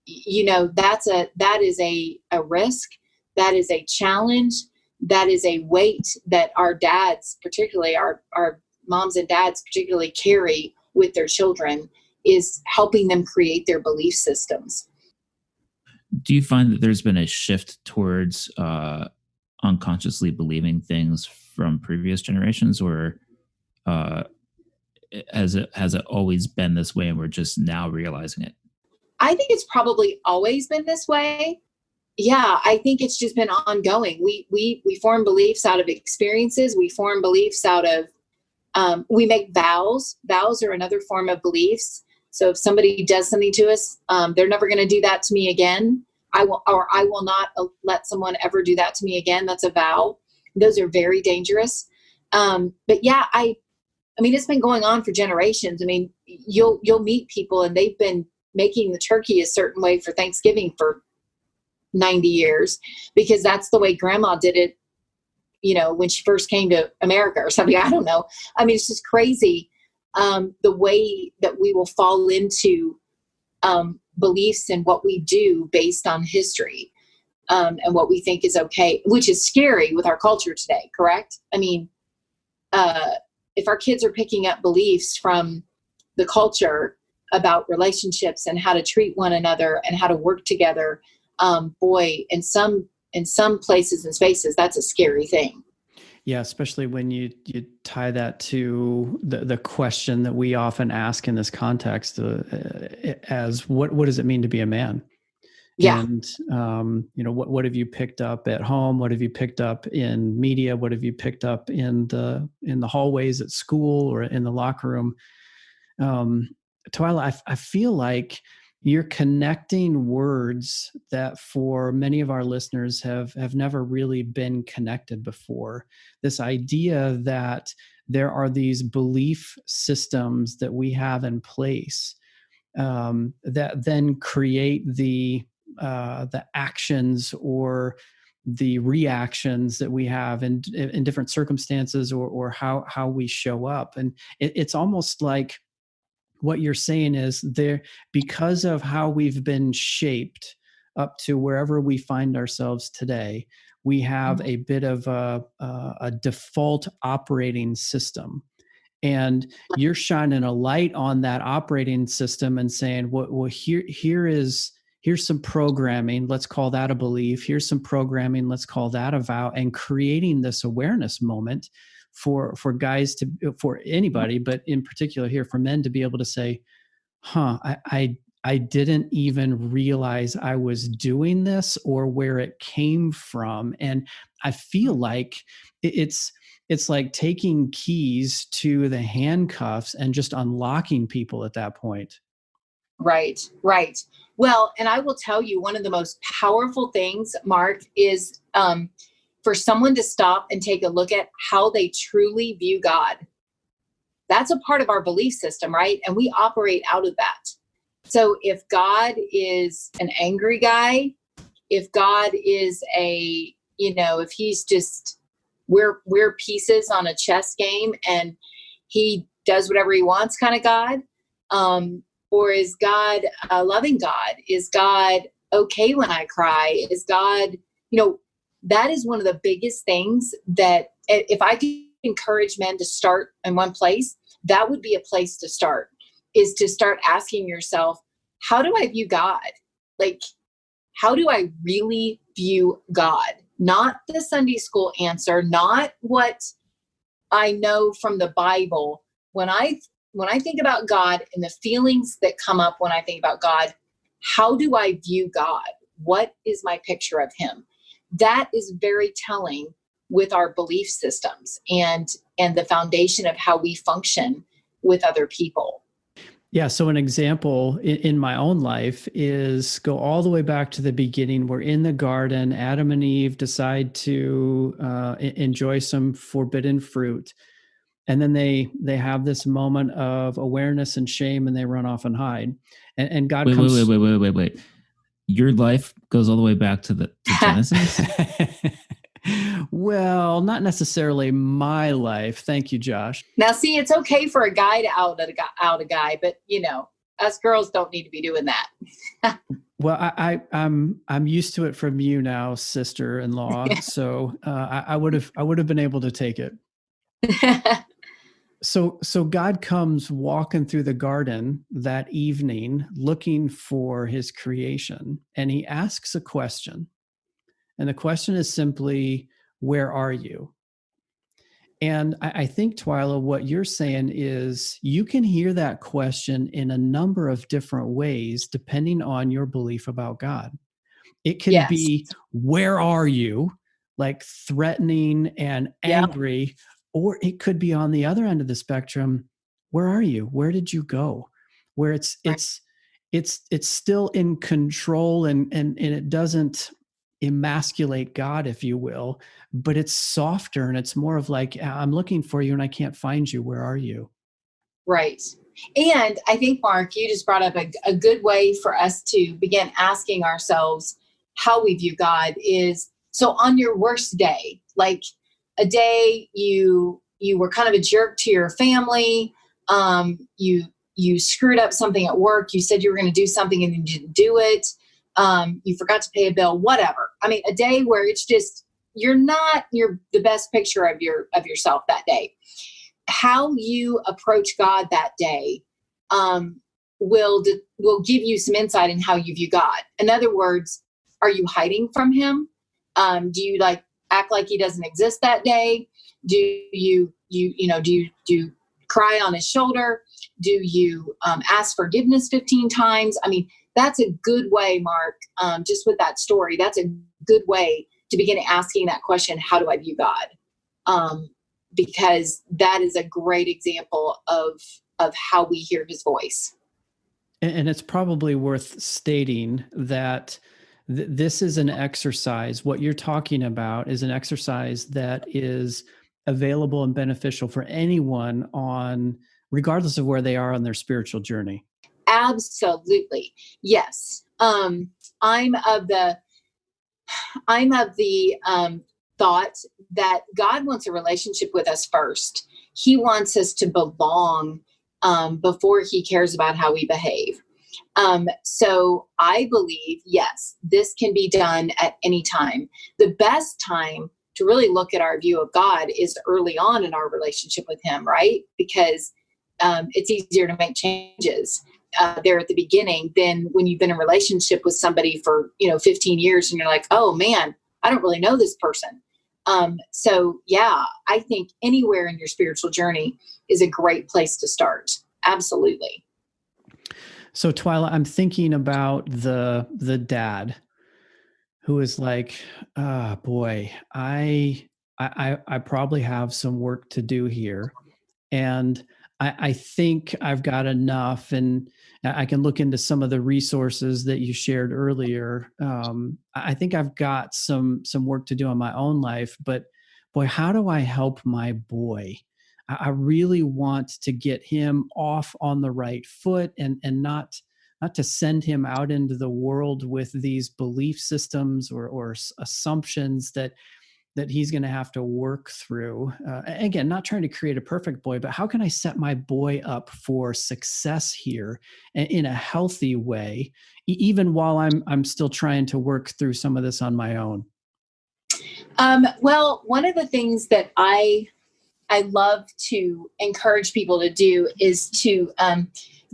that is a risk. That is a challenge. That is a weight that our dads, particularly our moms and dads particularly, carry with their children, is helping them create their belief systems. Do you find that there's been a shift towards unconsciously believing things from previous generations, or has it always been this way and we're just now realizing it? I think it's probably always been this way. Yeah, I think it's just been ongoing. We form beliefs out of experiences. We form beliefs out of, we make vows. Vows are another form of beliefs. So if somebody does something to us, they're never going to do that to me again. I will not let someone ever do that to me again. That's a vow. Those are very dangerous. But yeah, I mean, it's been going on for generations. I mean, you'll meet people and they've been making the turkey a certain way for Thanksgiving for 90 years because that's the way grandma did it, when she first came to America or something. I don't know. I mean, it's just crazy. The way that we will fall into beliefs and what we do based on history and what we think is okay, which is scary with our culture today, correct? I mean, if our kids are picking up beliefs from the culture about relationships and how to treat one another and how to work together, boy, in some places and spaces, that's a scary thing. Yeah, especially when you tie that to the question that we often ask in this context as what does it mean to be a man? Yeah. And, what have you picked up at home? What have you picked up in media? What have you picked up in the hallways at school or in the locker room? Twyla, I feel like you're connecting words that for many of our listeners have never really been connected before. This idea that there are these belief systems that we have in place that then create the actions or the reactions that we have in different circumstances or how we show up. And it's almost like what you're saying is there, because of how we've been shaped up to wherever we find ourselves today, we have a bit of a default operating system. And you're shining a light on that operating system and saying, well, here's some programming. Let's call that a belief. Here's some programming. Let's call that a vow, and creating this awareness moment for guys for anybody, but in particular here for men to be able to say, I didn't even realize I was doing this or where it came from. And I feel like it's like taking keys to the handcuffs and just unlocking people at that point. Right. Well, and I will tell you, one of the most powerful things, Mark, is for someone to stop and take a look at how they truly view God. That's a part of our belief system, right? And we operate out of that. So if God is an angry guy, if God is if he's just, we're pieces on a chess game and he does whatever he wants kind of God, or is God a loving God? Is God okay when I cry? Is God, that is one of the biggest things that if I could encourage men to start in one place, that would be a place to start, is to start asking yourself, how do I view God? Like, how do I really view God? Not the Sunday school answer, not what I know from the Bible. When I think about God and the feelings that come up when I think about God, how do I view God? What is my picture of him? That is very telling with our belief systems and the foundation of how we function with other people. Yeah. So an example in my own life is go all the way back to the beginning. We're in the garden. Adam and Eve decide to enjoy some forbidden fruit. And then they have this moment of awareness and shame, and they run off and hide. And God comes. Wait. Your life goes all the way back to Genesis? Well, not necessarily my life. Thank you, Josh. Now, see, it's okay for a guy to out a guy, but us girls don't need to be doing that. Well, I'm used to it from you now, sister-in-law. So I would have been able to take it. So God comes walking through the garden that evening, looking for his creation, and he asks a question. And the question is simply, where are you? And I think, Twyla, what you're saying is you can hear that question in a number of different ways, depending on your belief about God. It can be, where are you? Like threatening and angry, or it could be on the other end of the spectrum. Where are you? Where did you go? Where it's still in control and it doesn't emasculate God, if you will, but it's softer and it's more of like, I'm looking for you and I can't find you. Where are you? Right. And I think, Mark, you just brought up a good way for us to begin asking ourselves how we view God is, so on your worst day, like a day you were kind of a jerk to your family, you screwed up something at work, you said you were going to do something and you didn't do it, you forgot to pay a bill, whatever. I mean, a day where it's just, you're the best picture of yourself that day. How you approach God that day will give you some insight in how you view God. In other words, are you hiding from him? Do you act like he doesn't exist that day? Do you cry on his shoulder? Do you ask forgiveness 15 times? I mean, that's a good way, Mark, just with that story, that's a good way to begin asking that question, how do I view God? Because that is a great example of how we hear his voice. And it's probably worth stating that this is an exercise. What you're talking about is an exercise that is available and beneficial for anyone regardless of where they are on their spiritual journey. Absolutely. Yes. I'm of the thought that God wants a relationship with us first. He wants us to belong before he cares about how we behave. So I believe, yes, this can be done at any time. The best time to really look at our view of God is early on in our relationship with him, right? Because it's easier to make changes there at the beginning than when you've been in a relationship with somebody for 15 years and you're like, oh man, I don't really know this person. So yeah, I think anywhere in your spiritual journey is a great place to start. Absolutely. So Twyla, I'm thinking about the dad who is like, boy, I probably have some work to do here. And I think I've got enough, and I can look into some of the resources that you shared earlier. I think I've got some work to do in my own life, but boy, how do I help my boy? I really want to get him off on the right foot and not not to send him out into the world with these belief systems or assumptions that he's going to have to work through. Again, not trying to create a perfect boy, but how can I set my boy up for success here in a healthy way, even while I'm still trying to work through some of this on my own? Well, one of the things that I love to encourage people to do is to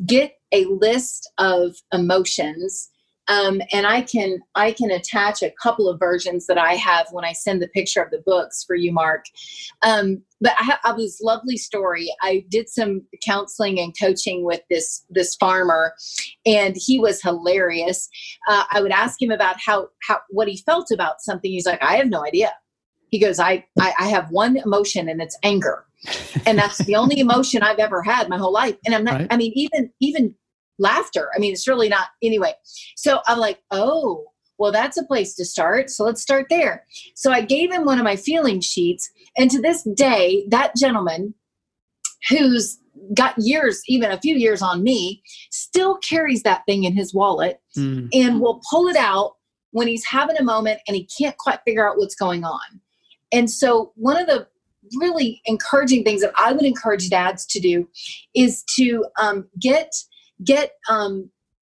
get a list of emotions. And I can attach a couple of versions that I have when I send the picture of the books for you, Mark. But I have this lovely story. I did some counseling and coaching with this farmer, and he was hilarious. I would ask him about how what he felt about something. He's like, I have no idea. He goes, I have one emotion, and it's anger. And that's the only emotion I've ever had my whole life. And I'm not, right. I mean, even laughter. I mean, it's really not anyway. So I'm like, oh, well, that's a place to start. So let's start there. So I gave him one of my feeling sheets. And to this day, that gentleman who's got years, even a few years on me, still carries that thing in his wallet and will pull it out when he's having a moment and he can't quite figure out what's going on. And so one of the really encouraging things that I would encourage dads to do is to get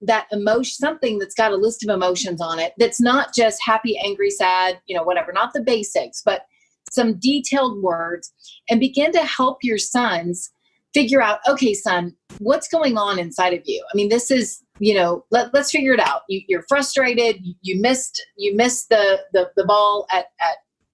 that emotion, something that's got a list of emotions on it. That's not just happy, angry, sad, whatever, not the basics, but some detailed words, and begin to help your sons figure out, okay, son, what's going on inside of you? I mean, this is, let's figure it out. You're frustrated. You missed the ball at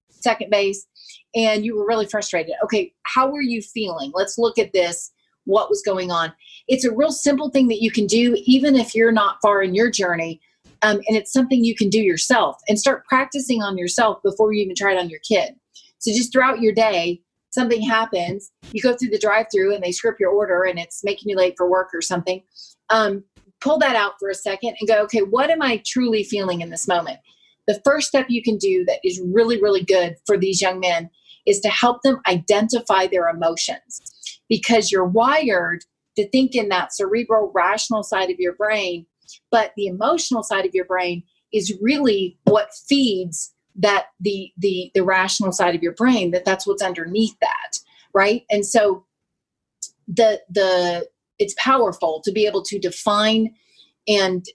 second base, and you were really frustrated. Okay, how were you feeling? Let's look at this. What was going on? It's a real simple thing that you can do, even if you're not far in your journey. And it's something you can do yourself and start practicing on yourself before you even try it on your kid. So just throughout your day, something happens, you go through the drive-through and they screw up your order and it's making you late for work or something. Pull that out for a second and go, okay, what am I truly feeling in this moment? The first step you can do that is really, really good for these young men is to help them identify their emotions, because you're wired to think in that cerebral, rational side of your brain, but the emotional side of your brain is really what feeds that the rational side of your brain. That's what's underneath that, right? And so it's powerful to be able to define and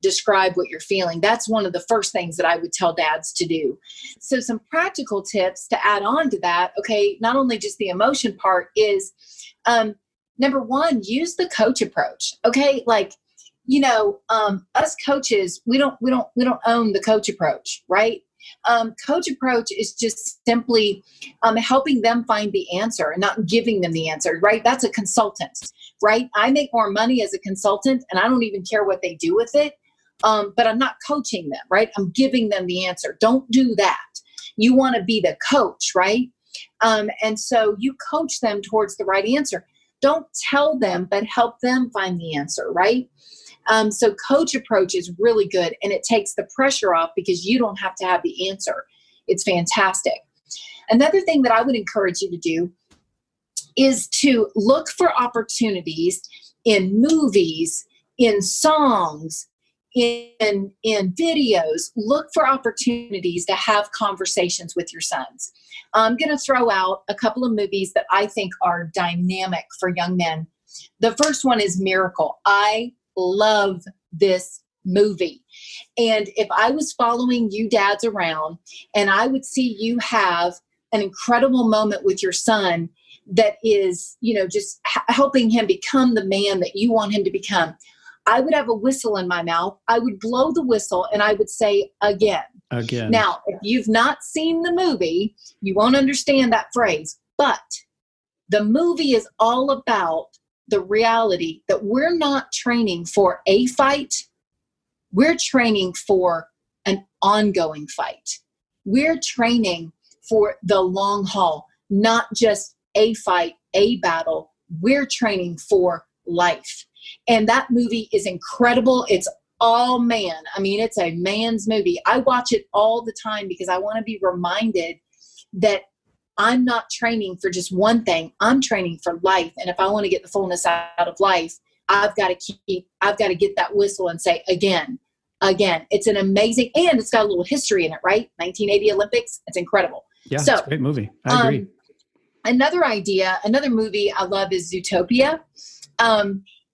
describe what you're feeling. That's one of the first things that I would tell dads to do. So some practical tips to add on to that. Okay, not only just the emotion part is, number one, use the coach approach. Okay, like, us coaches, we don't own the coach approach, right? Coach approach is just simply helping them find the answer and not giving them the answer, right? That's a consultant, right? I make more money as a consultant and I don't even care what they do with it. But I'm not coaching them, right? I'm giving them the answer. Don't do that. You want to be the coach, right? And so you coach them towards the right answer. Don't tell them, but help them find the answer, right? So coach approach is really good, and it takes the pressure off because you don't have to have the answer. It's fantastic. Another thing that I would encourage you to do is to look for opportunities in movies, in songs, in videos. Look for opportunities to have conversations with your sons. I'm going to throw out a couple of movies that I think are dynamic for young men. The first one is Miracle. I love this movie. And if I was following you dads around and I would see you have an incredible moment with your son that is, just helping him become the man that you want him to become, I would have a whistle in my mouth. I would blow the whistle and I would say again. Now, if you've not seen the movie, you won't understand that phrase. But the movie is all about the reality that we're not training for a fight. We're training for an ongoing fight. We're training for the long haul, not just a fight, a battle. We're training for life. And that movie is incredible. It's all man. I mean, it's a man's movie. I watch it all the time because I want to be reminded that I'm not training for just one thing. I'm training for life. And if I want to get the fullness out of life, I've got to get that whistle and say again. It's an amazing, and it's got a little history in it, right? 1980 Olympics. It's incredible. Yeah, so, it's a great movie. I agree. Another movie I love is Zootopia.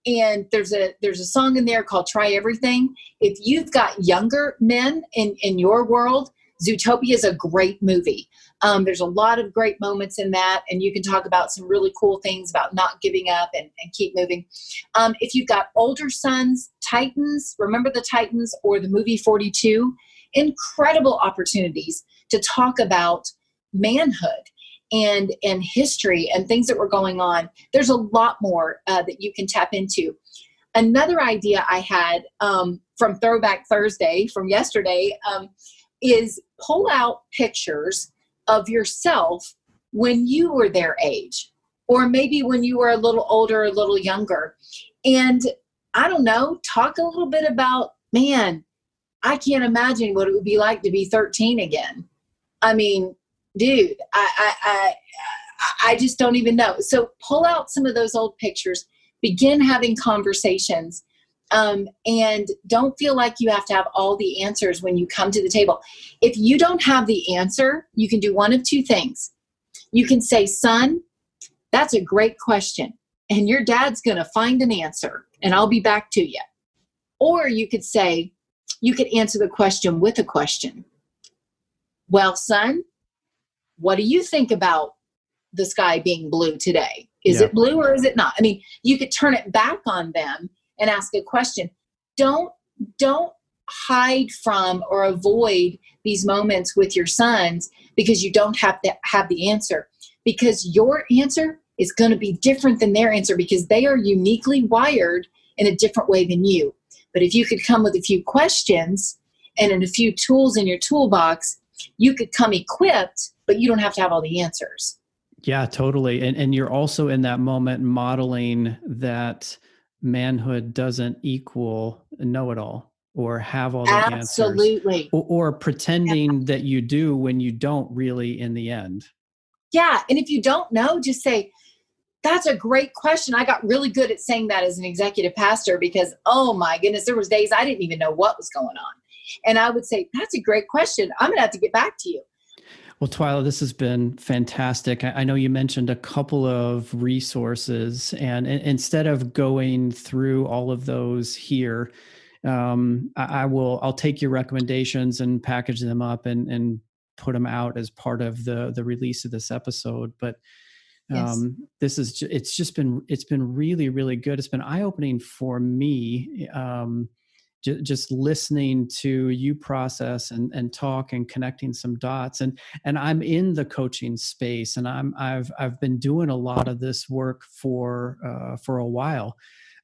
And there's a song in there called Try Everything. If you've got younger men in your world, Zootopia is a great movie. There's a lot of great moments in that, and you can talk about some really cool things about not giving up and keep moving. If you've got older sons, Titans, remember the Titans, or the movie 42, incredible opportunities to talk about manhood and history and things that were going on. There's a lot more that you can tap into. Another idea I had from Throwback Thursday, from yesterday, is pull out pictures of yourself when you were their age, or maybe when you were a little older, a little younger. And I don't know, talk a little bit about, man, I can't imagine what it would be like to be 13 again. I mean, dude, I just don't even know. So pull out some of those old pictures, begin having conversations, and don't feel like you have to have all the answers when you come to the table. If you don't have the answer, you can do one of two things. You can say, son, that's a great question, and your dad's going to find an answer, and I'll be back to you. Or you could say, you could answer the question with a question. Well, son, what do you think about the sky being blue today? Is it blue or is it not? I mean, you could turn it back on them and ask a question. Don't hide from or avoid these moments with your sons because you don't have to have the answer, because your answer is going to be different than their answer because they are uniquely wired in a different way than you. But if you could come with a few questions and in a few tools in your toolbox, you could come equipped, but you don't have to have all the answers. Yeah, totally. And you're also in that moment modeling that manhood doesn't equal know-it-all or have all the answers. Absolutely. Or pretending that you do when you don't really in the end. Yeah. And if you don't know, just say, that's a great question. I got really good at saying that as an executive pastor because, oh my goodness, there was days I didn't even know what was going on. And I would say, that's a great question. I'm going to have to get back to you. Well, Twyla, this has been fantastic. I know you mentioned a couple of resources, and instead of going through all of those here, I'll take your recommendations and package them up and put them out as part of the release of this episode. But it's been really, really good. It's been eye-opening for me. Just listening to you process and talk and connecting some dots, and I'm in the coaching space, and I've been doing a lot of this work for a while.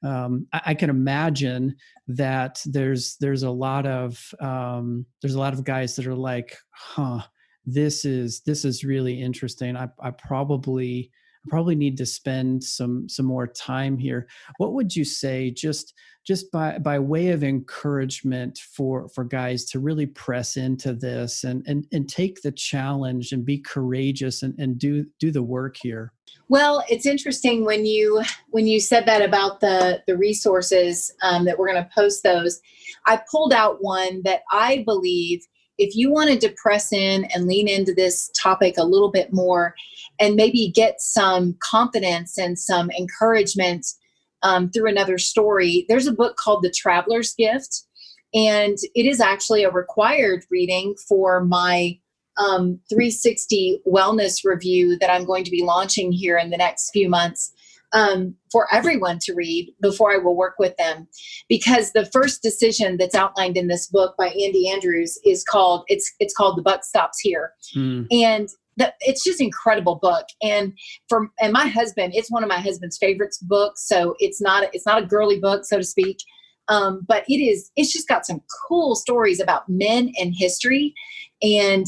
I can imagine that there's a lot of guys that are like, this is really interesting. I probably need to spend some more time here. What would you say, just by way of encouragement for guys to really press into this and take the challenge and be courageous and do the work here? Well, it's interesting when you said that about the resources that we're going to post those. I pulled out one that I believe if you wanted to press in and lean into this topic a little bit more and maybe get some confidence and some encouragement through another story, there's a book called The Traveler's Gift. And it is actually a required reading for my 360 wellness review that I'm going to be launching here in the next few months for everyone to read before I will work with them. Because the first decision that's outlined in this book by Andy Andrews is called The Buck Stops Here. And it's just an incredible book. And my husband, it's one of my husband's favorite books. So it's not a girly book, so to speak. But it's just got some cool stories about men and history and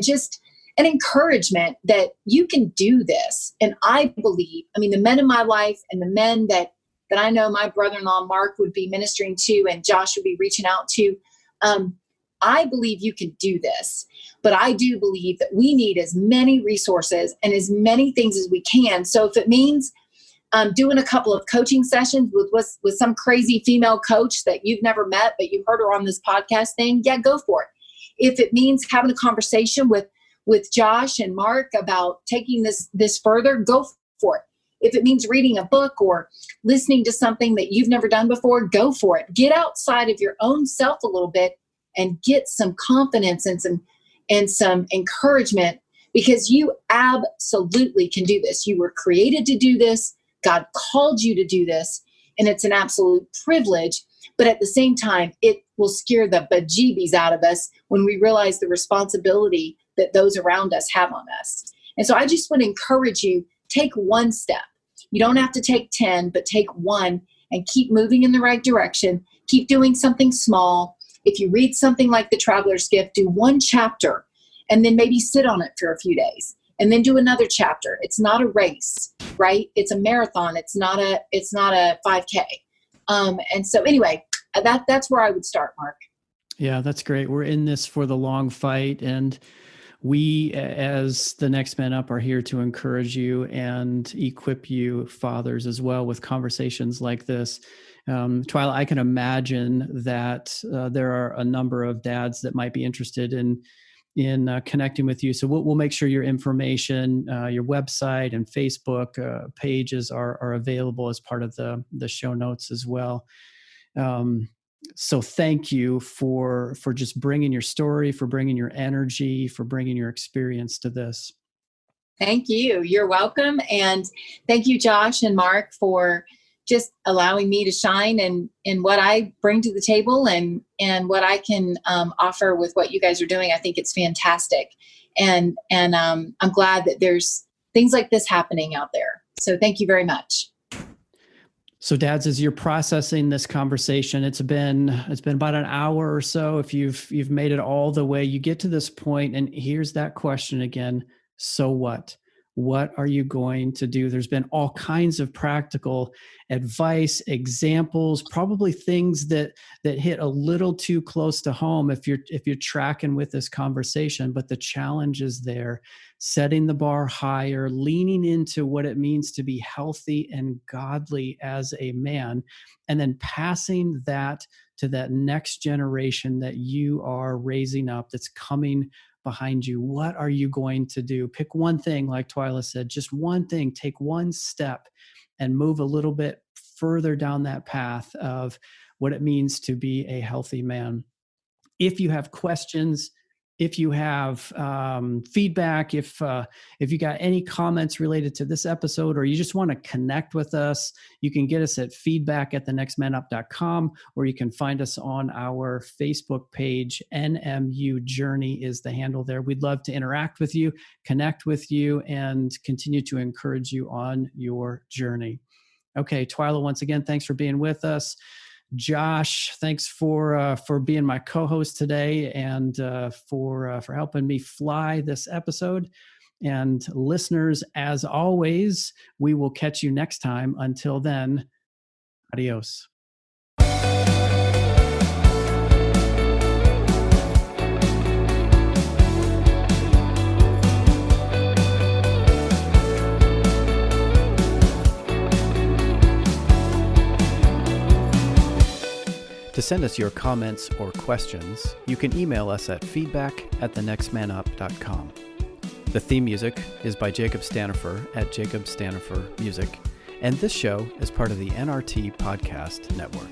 just an encouragement that you can do this. And I believe, the men in my life and the men that I know my brother-in-law, Mark, would be ministering to and Josh would be reaching out to, I believe you can do this, but I do believe that we need as many resources and as many things as we can. So if it means doing a couple of coaching sessions with some crazy female coach that you've never met, but you heard her on this podcast thing, yeah, go for it. If it means having a conversation with Josh and Mark about taking this further, go for it. If it means reading a book or listening to something that you've never done before, go for it. Get outside of your own self a little bit and get some confidence and some encouragement, because you absolutely can do this. You were created to do this. God called you to do this, and it's an absolute privilege. But at the same time, it will scare the bejeebies out of us when we realize the responsibility that those around us have on us. And so I just want to encourage you, take one step. You don't have to take 10, but take one and keep moving in the right direction. Keep doing something small. If you read something like The Traveler's Gift, do one chapter and then maybe sit on it for a few days and then do another chapter. It's not a race, right? It's a marathon. It's not a 5K. And so anyway, that's where I would start, Mark. Yeah, that's great. We're in this for the long fight, and we, as the Next Man Up, are here to encourage you and equip you, fathers, as well, with conversations like this. Twyla, I can imagine that there are a number of dads that might be interested in connecting with you. So we'll make sure your information, your website and Facebook pages are available as part of the show notes as well. So thank you for just bringing your story, for bringing your energy, for bringing your experience to this. Thank you. You're welcome. And thank you, Josh and Mark, for just allowing me to shine in what I bring to the table and what I can offer with what you guys are doing. I think it's fantastic. And I'm glad that there's things like this happening out there. So thank you very much. So dads, as you're processing this conversation, it's been about an hour or so. If you've made it all the way, you get to this point, and here's that question again. So what? What are you going to do? There's been all kinds of practical advice, examples, probably things that hit a little too close to home if you're tracking with this conversation. But the challenge is there, setting the bar higher, leaning into what it means to be healthy and godly as a man, and then passing that to that next generation that you are raising up, that's coming behind you. What are you going to do? Pick one thing, like Twyla said, just one thing, take one step and move a little bit further down that path of what it means to be a healthy man. If you have questions, if you have feedback, if you got any comments related to this episode, or you just want to connect with us, you can get us at feedback@thenextmanup.com, or you can find us on our Facebook page. NMU Journey is the handle there. We'd love to interact with you, connect with you, and continue to encourage you on your journey. Okay, Twyla, once again, thanks for being with us. Josh, thanks for being my co-host today, and for helping me fly this episode. And listeners, as always, we will catch you next time. Until then, adios. To send us your comments or questions, you can email us at feedback@thenextmanup.com. The theme music is by Jacob Stanifer at Jacob Stanifer Music, and this show is part of the NRT Podcast Network.